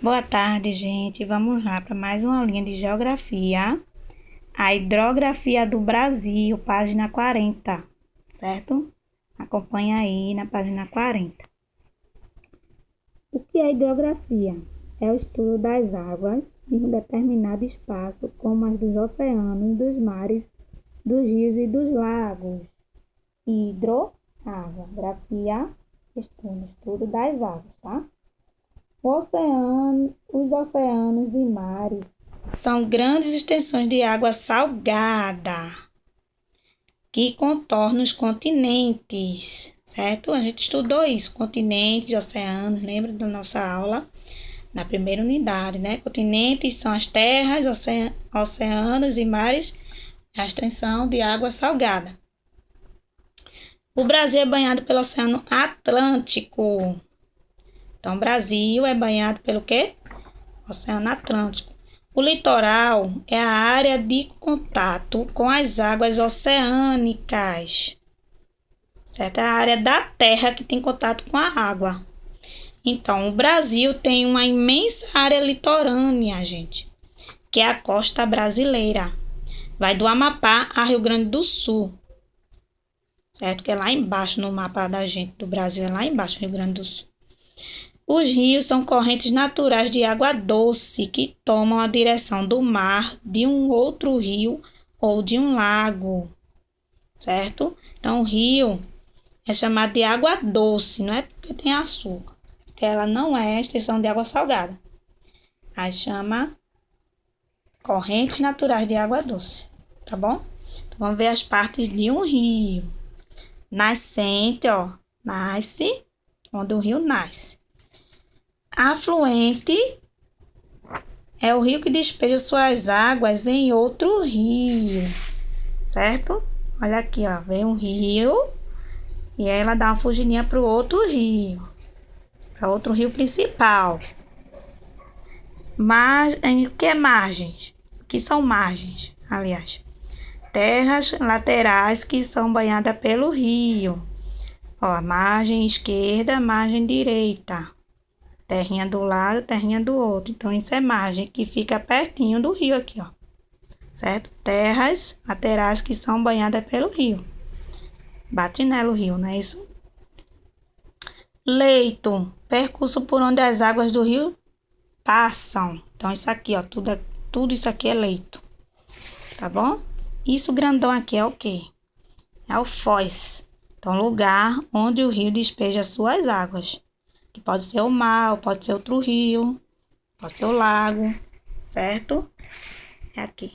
Boa tarde, gente. Vamos lá para mais uma aulinha de geografia. A hidrografia do Brasil, página 40, certo? Acompanha aí na página 40. O que é hidrografia? É o estudo das águas de um determinado espaço, como as dos oceanos, dos mares, dos rios e dos lagos. Água. Grafia, estudo das águas, tá? Os oceanos e mares são grandes extensões de água salgada que contornam os continentes, certo? A gente estudou isso, continentes, oceanos, lembra da nossa aula? Na primeira unidade, né? Continentes são as terras, oceanos e mares, a extensão de água salgada. O Brasil é banhado pelo Oceano Atlântico. Então, o Brasil é banhado pelo quê? Oceano Atlântico. O litoral é a área de contato com as águas oceânicas. Certo? É a área da terra que tem contato com a água. Então, o Brasil tem uma imensa área litorânea, gente, que é a costa brasileira. Vai do Amapá a Rio Grande do Sul. Certo? Que é lá embaixo no mapa da gente, do Brasil, é lá embaixo, Rio Grande do Sul. Os rios são correntes naturais de água doce que tomam a direção do mar, de um outro rio ou de um lago, certo? Então, o rio é chamado de água doce, não é porque tem açúcar, porque ela não é extensão de água salgada. Aí chama correntes naturais de água doce, tá bom? Então, vamos ver as partes de um rio. Nascente, nasce onde o rio nasce. Afluente é o rio que despeja suas águas em outro rio, certo? Olha aqui, vem um rio e ela dá uma fugidinha para o outro rio, para outro rio principal. O que é margens? O que são margens, aliás? Terras laterais que são banhadas pelo rio. Margem esquerda, margem direita. Terrinha do lado, terrinha do outro. Então, isso é margem, que fica pertinho do rio aqui, certo? Terras laterais que são banhadas pelo rio. Bate nela o rio, não é isso? Leito, percurso por onde as águas do rio passam. Então, isso aqui, tudo isso aqui é leito. Tá bom? Isso grandão aqui é o quê? É o foz. Então, lugar onde o rio despeja suas águas. Que pode ser o mar, pode ser outro rio, pode ser o lago, certo? É aqui.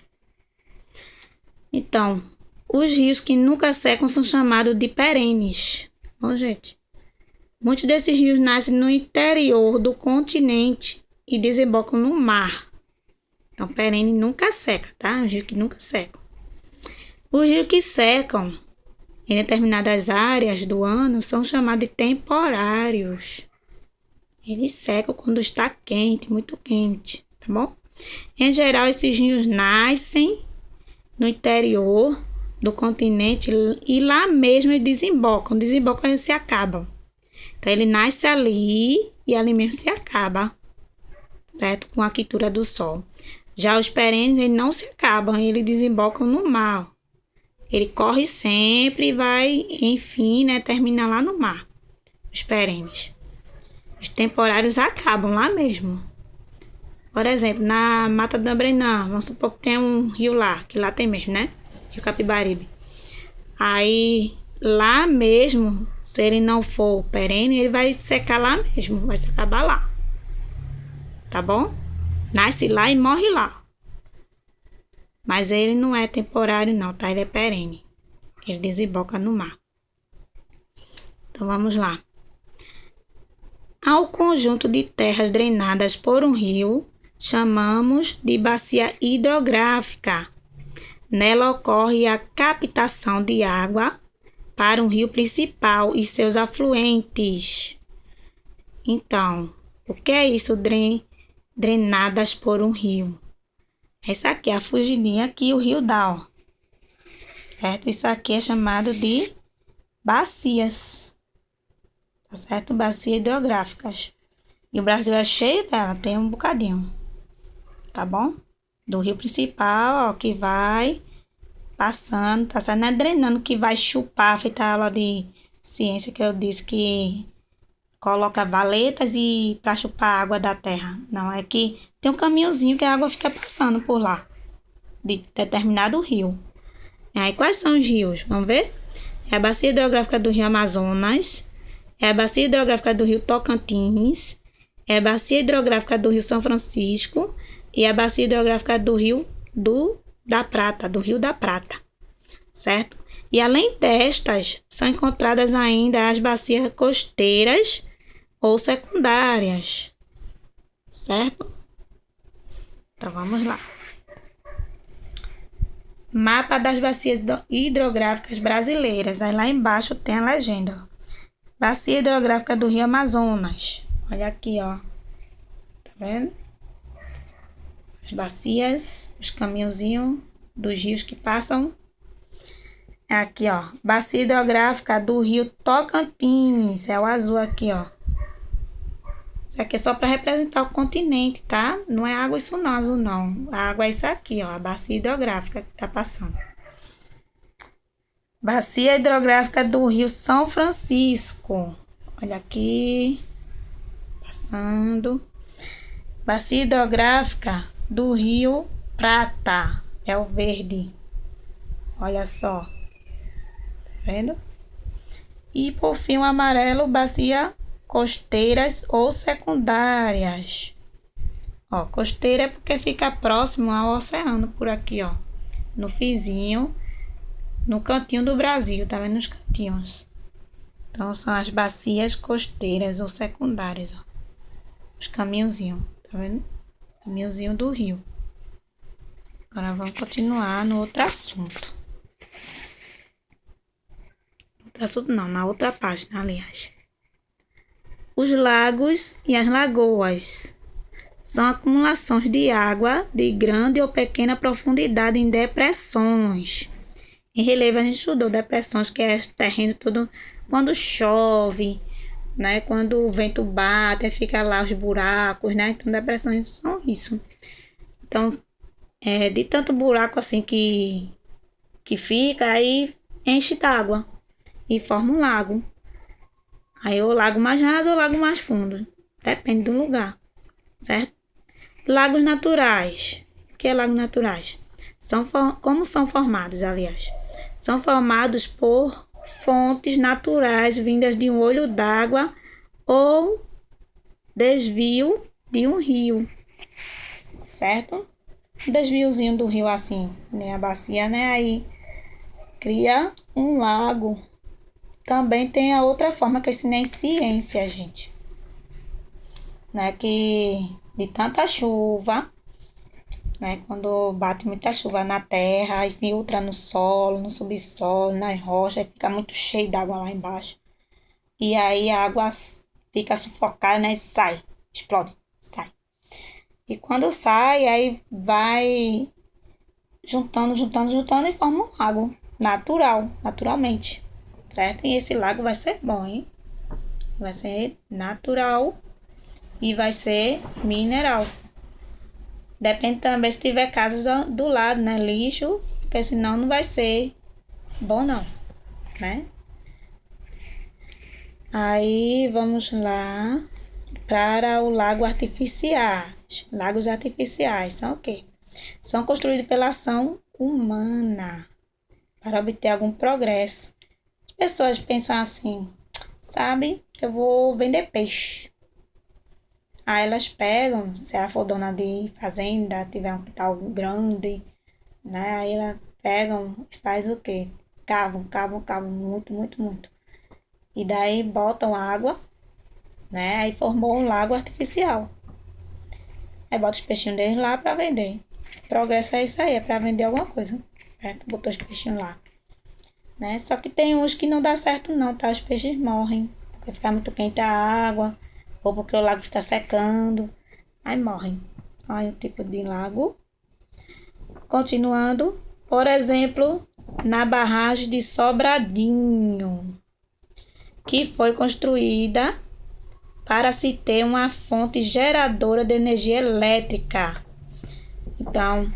Então, os rios que nunca secam são chamados de perenes. Bom, gente, muitos desses rios nascem no interior do continente e desembocam no mar. Então, perene nunca seca, tá? Os rios que nunca secam. Os rios que secam em determinadas áreas do ano são chamados de temporários. Eles secam quando está quente, muito quente, tá bom? Em geral, esses rios nascem no interior do continente e lá mesmo eles desembocam e se acabam. Então, ele nasce ali e ali mesmo se acaba, certo? Com a quentura do sol. Já os perenes, eles não se acabam, eles desembocam no mar. Ele corre sempre e vai, enfim, né, termina lá no mar, os perenes. Os temporários acabam lá mesmo. Por exemplo, na Mata do Abrenã, vamos supor que tem um rio lá, que lá tem mesmo, né? Rio Capibaribe. Aí, lá mesmo, se ele não for perene, ele vai secar lá mesmo, vai se acabar lá. Tá bom? Nasce lá e morre lá. Mas ele não é temporário não, tá? Ele é perene. Ele desemboca no mar. Então, vamos lá. Ao conjunto de terras drenadas por um rio, chamamos de bacia hidrográfica. Nela ocorre a captação de água para um rio principal e seus afluentes. Então, o que é isso, drenadas por um rio? Essa aqui é a fugidinha que o rio dá, certo? Isso aqui é chamado de bacias. Tá certo? Bacias hidrográficas. E o Brasil é cheio dela, tem um bocadinho. Tá bom? Do rio principal, ó, que vai passando, tá saindo, não é drenando, que vai chupar, feita a aula de ciência que eu disse que coloca valetas e para chupar a água da terra. Não, é que tem um caminhozinho que a água fica passando por lá, de determinado rio. Aí, quais são os rios? Vamos ver? É a bacia hidrográfica do rio Amazonas, é a bacia hidrográfica do rio Tocantins, é a bacia hidrográfica do rio São Francisco e a bacia hidrográfica do rio da Prata, do Rio da Prata, certo? E além destas, são encontradas ainda as bacias costeiras ou secundárias, certo? Então vamos lá. Mapa das bacias hidrográficas brasileiras. Aí lá embaixo tem a legenda. Bacia hidrográfica do Rio Amazonas. Olha aqui, ó. Tá vendo? As bacias, os caminhozinhos dos rios que passam. Aqui, ó. Bacia hidrográfica do Rio Tocantins. É o azul aqui, ó. Isso aqui é só para representar o continente, tá? Não é água isso não, azul não. A água é isso aqui, ó. A bacia hidrográfica que tá passando. Bacia hidrográfica do Rio São Francisco. Olha aqui. Passando. Bacia hidrográfica do Rio Prata. É o verde. Olha só. Tá vendo? E por fim o amarelo, bacia costeiras ou secundárias. Ó, costeira é porque fica próximo ao oceano por aqui, ó. No fizinho, no cantinho do Brasil, tá vendo? Nos cantinhos. Então são as bacias costeiras ou secundárias, ó. Os caminhozinhos, tá vendo? Caminhozinho do rio. Agora vamos continuar no outro assunto. Outro assunto não, na outra página, aliás. Os lagos e as lagoas são acumulações de água de grande ou pequena profundidade em depressões. Em relevo a gente estudou depressões, que é terreno todo quando chove, né? Quando o vento bate, fica lá os buracos, né? Então depressões são isso. Então, de tanto buraco assim que fica, aí enche d'água e forma um lago. Aí o lago mais raso ou lago mais fundo. Depende do lugar, certo? Lagos naturais. O que é lagos naturais? Como são formados, aliás? São formados por fontes naturais vindas de um olho d'água ou desvio de um rio, certo? Um desviozinho do rio assim, né? A bacia, né? Aí cria um lago. Também tem a outra forma que eu ensinei em ciência, gente. Né? Que de tanta chuva, né? Quando bate muita chuva na terra, e filtra no solo, no subsolo, nas rochas, aí fica muito cheio d'água lá embaixo. E aí a água fica sufocada, né? E sai, explode, sai. E quando sai, aí vai juntando e forma um lago naturalmente. Certo? E esse lago vai ser bom, hein? Vai ser natural e vai ser mineral. Depende também se tiver casas do lado, né? Lixo, porque senão não vai ser bom não, né? Aí vamos lá para o lago artificiais. Lagos artificiais são o quê? São construídos pela ação humana para obter algum progresso. As pessoas pensam assim, sabe? Eu vou vender peixe. Aí elas pegam, se ela for dona de fazenda, tiver um quintal grande, né? Aí elas pegam e faz o quê? Cavam muito. E daí botam água, né? Aí formou um lago artificial. Aí bota os peixinhos deles lá para vender. Progresso é isso aí, é para vender alguma coisa, certo? Botou os peixinhos lá. Né? Só que tem uns que não dá certo não, tá? Os peixes morrem, porque fica muito quente a água, ou porque o lago fica secando, aí morrem. Aí o tipo de lago. Continuando, por exemplo, na barragem de Sobradinho, que foi construída para se ter uma fonte geradora de energia elétrica. Então,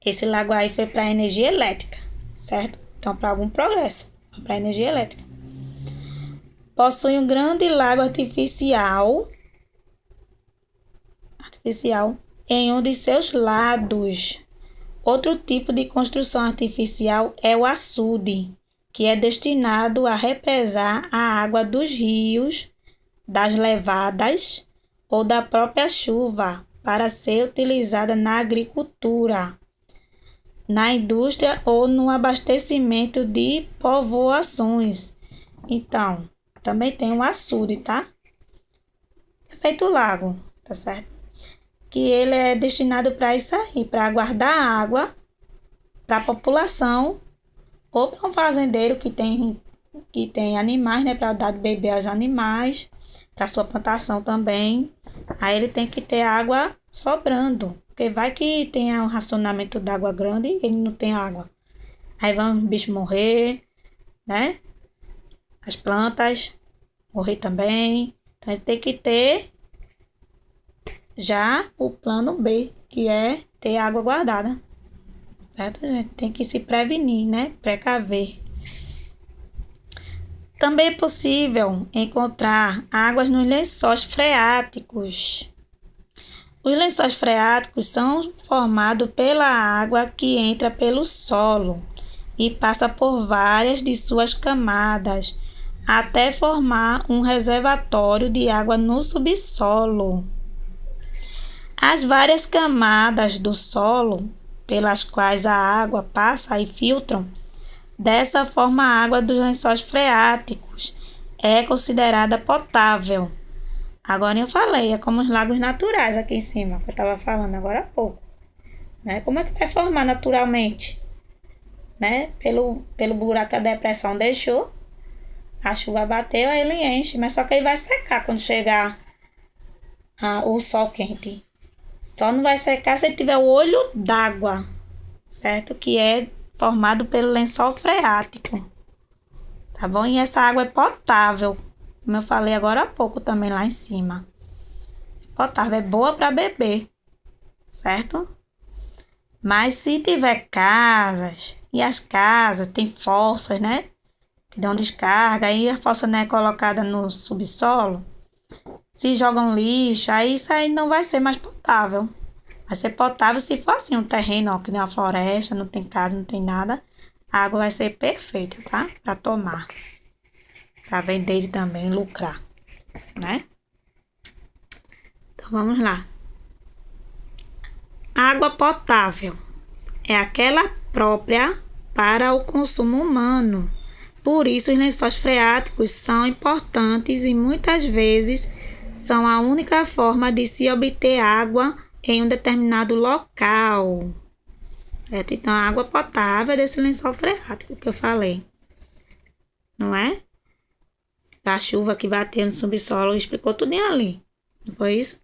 esse lago aí foi para energia elétrica, certo? Então, para algum progresso, para energia elétrica. Possui um grande lago artificial em um de seus lados. Outro tipo de construção artificial é o açude, que é destinado a represar a água dos rios, das levadas ou da própria chuva para ser utilizada na agricultura, na indústria ou no abastecimento de povoações. Então, também tem o açude, tá? É feito lago, tá certo? Que ele é destinado para isso aí, para guardar água para a população ou para um fazendeiro que tem animais, né? Para dar de beber aos animais, para sua plantação também. Aí ele tem que ter água sobrando, porque vai que tenha um racionamento d'água grande e ele não tem água. Aí vão os bichos morrer, né? As plantas morrer também. Então ele tem que ter já o plano B, que é ter água guardada. Certo? A gente tem que se prevenir, né? Precaver. Também é possível encontrar águas nos lençóis freáticos. Os lençóis freáticos são formados pela água que entra pelo solo e passa por várias de suas camadas, até formar um reservatório de água no subsolo. As várias camadas do solo pelas quais a água passa e filtram, dessa forma a água dos lençóis freáticos é considerada potável. Agora eu falei, é como os lagos naturais aqui em cima, que eu estava falando agora há pouco. Né? Como é que vai formar naturalmente? Né? Pelo buraco que a depressão deixou, a chuva bateu, aí ele enche, mas só que ele vai secar quando chegar o sol quente. Só não vai secar se tiver o olho d'água, certo? Que é formado pelo lençol freático, tá bom? E essa água é potável, como eu falei agora há pouco também lá em cima. É potável, é boa para beber, certo? Mas se tiver casas, e as casas tem fossas, né? Que dão descarga, aí a fossa não é colocada no subsolo, se jogam lixo, aí isso aí não vai ser mais potável. Vai ser potável se for assim, um terreno, ó, que nem uma floresta, não tem casa, não tem nada. A água vai ser perfeita, tá? Para tomar. Para vender e também lucrar, né? Então, vamos lá. Água potável é aquela própria para o consumo humano. Por isso, os lençóis freáticos são importantes e muitas vezes são a única forma de se obter água em um determinado local. Certo? Então, a água potável é desse lençol freático que eu falei. Não é? Da chuva que bateu no subsolo, explicou tudo ali. Não foi isso?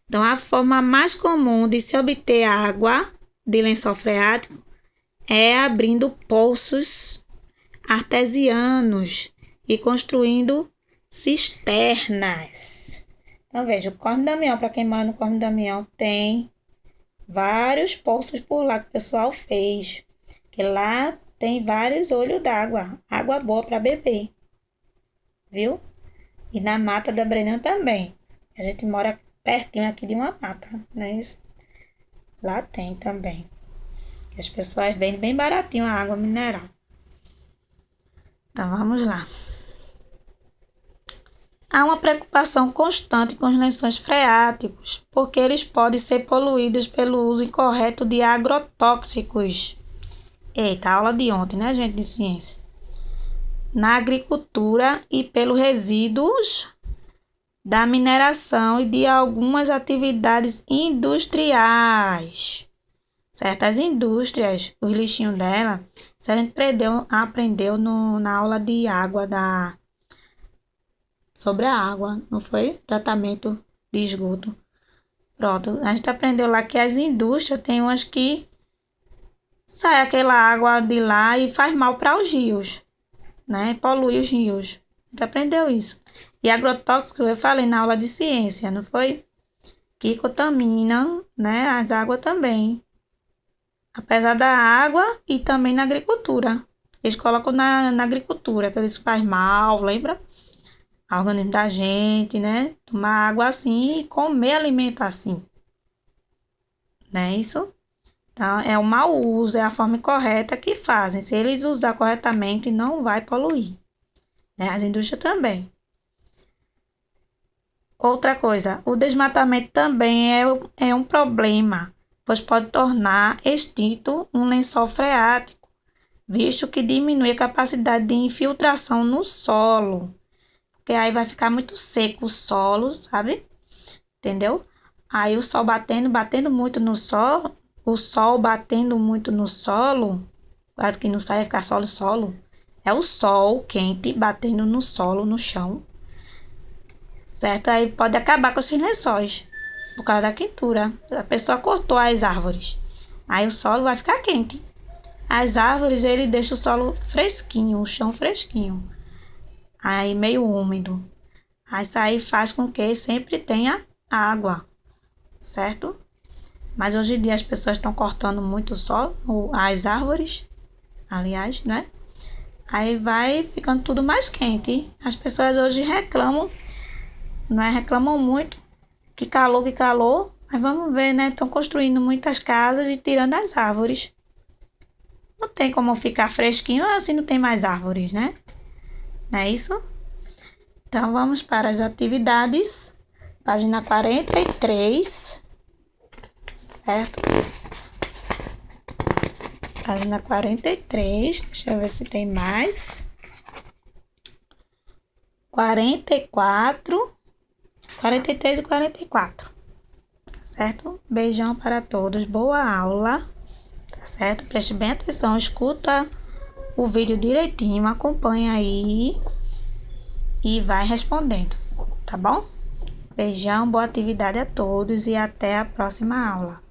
Então, a forma mais comum de se obter água de lençol freático é abrindo poços artesianos e construindo cisternas. Então, veja, o Córrego do Damião, para quem mora no Córrego do Damião, tem vários poços por lá que o pessoal fez. Que lá tem vários olhos d'água, água boa para beber. Viu? E na Mata da Brenan também. A gente mora pertinho aqui de uma mata, não é isso? Lá tem também. As pessoas vendem bem baratinho a água mineral. Então, vamos lá. Há uma preocupação constante com os lençóis freáticos, porque eles podem ser poluídos pelo uso incorreto de agrotóxicos. Eita, aula de ontem, né, gente, de ciência? Na agricultura e pelos resíduos da mineração e de algumas atividades industriais. Certas indústrias, os lixinhos dela, isso a gente aprendeu na aula de água sobre a água, não foi? Tratamento de esgoto. Pronto, a gente aprendeu lá que as indústrias tem umas que sai aquela água de lá e faz mal para os rios, né? Polui os rios. gente aprendeu isso. E agrotóxico, eu falei na aula de ciência, não foi? Que contaminam, né, as águas também. Apesar da água e também na agricultura. Eles colocam na agricultura, que eles faz mal, lembra? Ao organismo da gente, né? Tomar água assim e comer alimento assim. Não é isso? Então, é o mau uso, é a forma incorreta que fazem. Se eles usar corretamente, não vai poluir. Né? As indústrias também. Outra coisa, o desmatamento também é um problema, pois pode tornar extinto um lençol freático, visto que diminui a capacidade de infiltração no solo. Porque aí vai ficar muito seco o solo, sabe? Entendeu? Aí o sol batendo muito no solo, o sol batendo muito no solo, quase que não sai, vai ficar solo e solo. É o sol quente batendo no solo, no chão, certo? Aí pode acabar com esses lençóis, por causa da quentura. A pessoa cortou as árvores, aí o solo vai ficar quente. As árvores, ele deixa o solo fresquinho, o chão fresquinho, aí meio úmido. Aí isso aí faz com que sempre tenha água, certo? Mas hoje em dia as pessoas estão cortando muito o solo, as árvores, aliás, né? Aí vai ficando tudo mais quente. As pessoas hoje reclamam, não é? Reclamam muito que calor. Mas vamos ver, né? Estão construindo muitas casas e tirando as árvores. Não tem como ficar fresquinho assim, não tem mais árvores, né? Não é isso? Então vamos para as atividades. Página 43, certo? Página 43, deixa eu ver se tem mais. 44, 43 e 44, certo? Beijão para todos, boa aula, tá certo? Preste bem atenção, escuta o vídeo direitinho, acompanha aí e vai respondendo, tá bom? Beijão, boa atividade a todos e até a próxima aula.